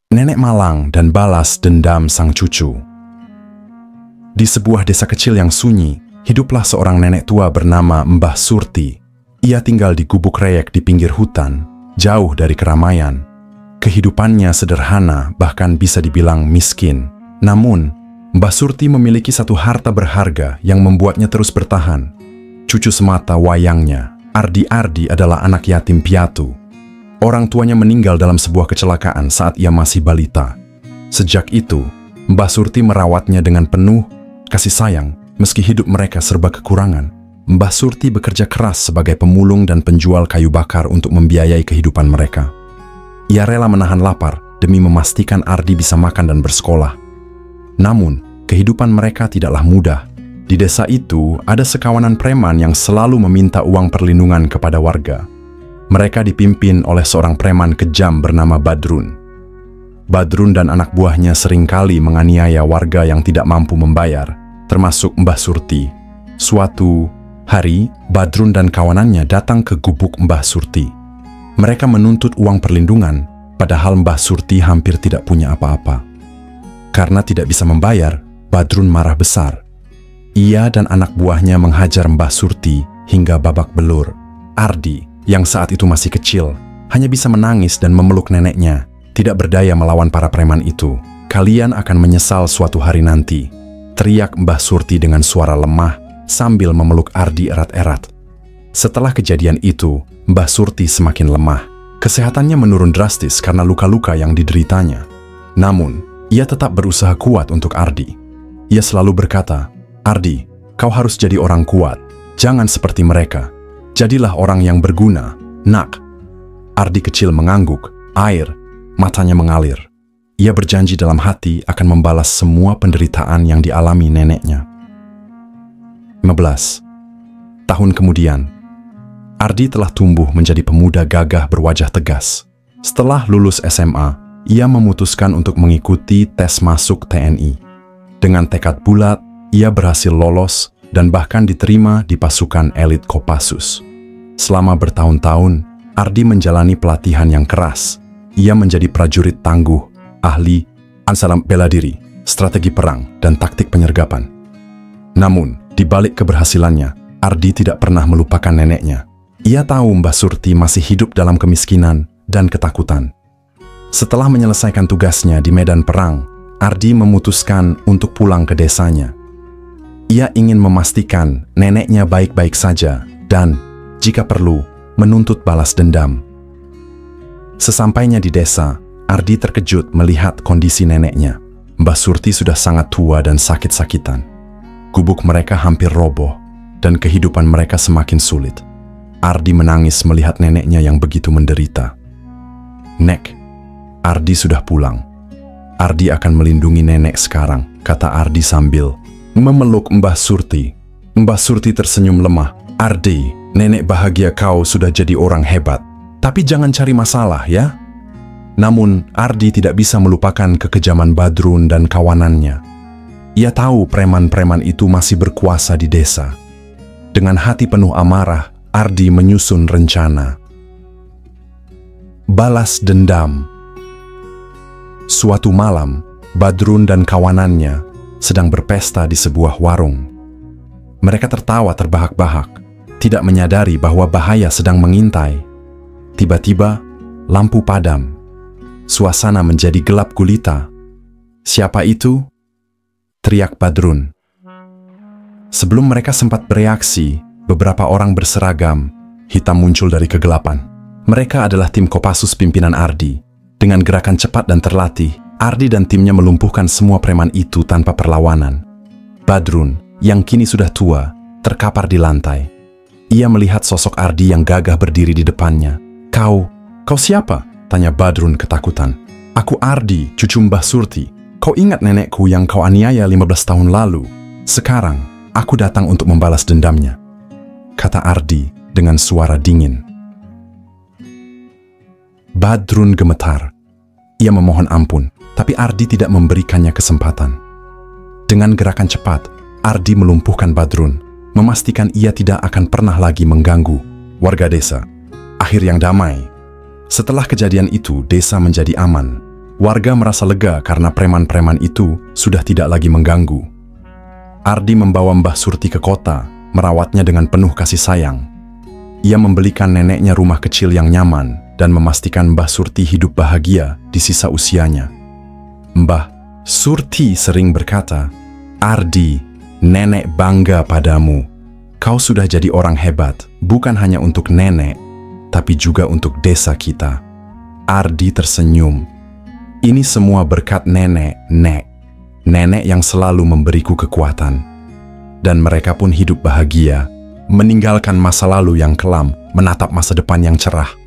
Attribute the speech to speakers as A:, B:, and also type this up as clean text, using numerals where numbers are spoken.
A: Nenek malang dan balas dendam sang cucu. Di sebuah desa kecil yang sunyi, hiduplah seorang nenek tua bernama Mbah Surti. Ia tinggal di gubuk reyek di pinggir hutan, jauh dari keramaian. Kehidupannya sederhana, bahkan bisa dibilang miskin. Namun, Mbah Surti memiliki satu harta berharga yang membuatnya terus bertahan. Cucu semata wayangnya, Ardi adalah anak yatim piatu. Orang tuanya meninggal dalam sebuah kecelakaan saat ia masih balita. Sejak itu, Mbah Surti merawatnya dengan penuh kasih sayang, meski hidup mereka serba kekurangan. Mbah Surti bekerja keras sebagai pemulung dan penjual kayu bakar untuk membiayai kehidupan mereka. Ia rela menahan lapar demi memastikan Ardi bisa makan dan bersekolah. Namun, kehidupan mereka tidaklah mudah. Di desa itu, ada sekawanan preman yang selalu meminta uang perlindungan kepada warga. Mereka dipimpin oleh seorang preman kejam bernama Badrun. Badrun dan anak buahnya seringkali menganiaya warga yang tidak mampu membayar, termasuk Mbah Surti. Suatu hari, Badrun dan kawanannya datang ke gubuk Mbah Surti. Mereka menuntut uang perlindungan, padahal Mbah Surti hampir tidak punya apa-apa. Karena tidak bisa membayar, Badrun marah besar. Ia dan anak buahnya menghajar Mbah Surti hingga babak belur. Ardi, yang saat itu masih kecil, hanya bisa menangis dan memeluk neneknya, tidak berdaya melawan para preman itu. "Kalian akan menyesal suatu hari nanti," teriak Mbah Surti dengan suara lemah sambil memeluk Ardi erat-erat. Setelah kejadian itu, Mbah Surti semakin lemah. Kesehatannya menurun drastis karena luka-luka yang dideritanya. Namun, ia tetap berusaha kuat untuk Ardi. Ia selalu berkata, "Ardi, kau harus jadi orang kuat. Jangan seperti mereka. Jadilah orang yang berguna, nak." Ardi kecil mengangguk, matanya mengalir. Ia berjanji dalam hati akan membalas semua penderitaan yang dialami neneknya. 15 tahun kemudian, Ardi telah tumbuh menjadi pemuda gagah berwajah tegas. Setelah lulus SMA, ia memutuskan untuk mengikuti tes masuk TNI. Dengan tekad bulat, ia berhasil lolos dan bahkan diterima di pasukan elit Kopassus. Selama bertahun-tahun, Ardi menjalani pelatihan yang keras. Ia menjadi prajurit tangguh, ahli ansalam bela diri, strategi perang, dan taktik penyergapan. Namun, di balik keberhasilannya, Ardi tidak pernah melupakan neneknya. Ia tahu Mbah Surti masih hidup dalam kemiskinan dan ketakutan. Setelah menyelesaikan tugasnya di medan perang, Ardi memutuskan untuk pulang ke desanya. Ia ingin memastikan neneknya baik-baik saja dan, jika perlu, menuntut balas dendam. Sesampainya di desa, Ardi terkejut melihat kondisi neneknya. Mbah Surti sudah sangat tua dan sakit-sakitan. Gubuk mereka hampir roboh, dan kehidupan mereka semakin sulit. Ardi menangis melihat neneknya yang begitu menderita. "Nek, Ardi sudah pulang. Ardi akan melindungi nenek sekarang," kata Ardi sambil memeluk Mbah Surti. Mbah Surti tersenyum lemah. "Ardi, nenek bahagia kau sudah jadi orang hebat. Tapi jangan cari masalah ya." Namun, Ardi tidak bisa melupakan kekejaman Badrun dan kawanannya. Ia tahu preman-preman itu masih berkuasa di desa. Dengan hati penuh amarah, Ardi menyusun rencana. Balas dendam. Suatu malam, Badrun dan kawanannya sedang berpesta di sebuah warung. Mereka tertawa terbahak-bahak, tidak menyadari bahwa bahaya sedang mengintai. Tiba-tiba, lampu padam. Suasana menjadi gelap gulita. "Siapa itu?" teriak Badrun. Sebelum mereka sempat bereaksi, beberapa orang berseragam hitam muncul dari kegelapan. Mereka adalah tim Kopassus pimpinan Ardi. Dengan gerakan cepat dan terlatih, Ardi dan timnya melumpuhkan semua preman itu tanpa perlawanan. Badrun, yang kini sudah tua, terkapar di lantai. Ia melihat sosok Ardi yang gagah berdiri di depannya. Kau siapa?" tanya Badrun ketakutan. "Aku Ardi, cucu Mbah Surti. Kau ingat nenekku yang kau aniaya 15 tahun lalu? Sekarang, aku datang untuk membalas dendamnya," kata Ardi dengan suara dingin. Badrun gemetar. Ia memohon ampun, tapi Ardi tidak memberikannya kesempatan. Dengan gerakan cepat, Ardi melumpuhkan Badrun, memastikan ia tidak akan pernah lagi mengganggu warga desa. Akhir yang damai. Setelah kejadian itu, desa menjadi aman. Warga merasa lega karena preman-preman itu sudah tidak lagi mengganggu. Ardi membawa Mbah Surti ke kota, merawatnya dengan penuh kasih sayang. Ia membelikan neneknya rumah kecil yang nyaman dan memastikan Mbah Surti hidup bahagia di sisa usianya. Mbah Surti sering berkata, "Ardi, nenek bangga padamu. Kau sudah jadi orang hebat, bukan hanya untuk nenek, tapi juga untuk desa kita." Ardi tersenyum. "Ini semua berkat nenek, Nek. Nenek yang selalu memberiku kekuatan." Dan mereka pun hidup bahagia, meninggalkan masa lalu yang kelam, menatap masa depan yang cerah.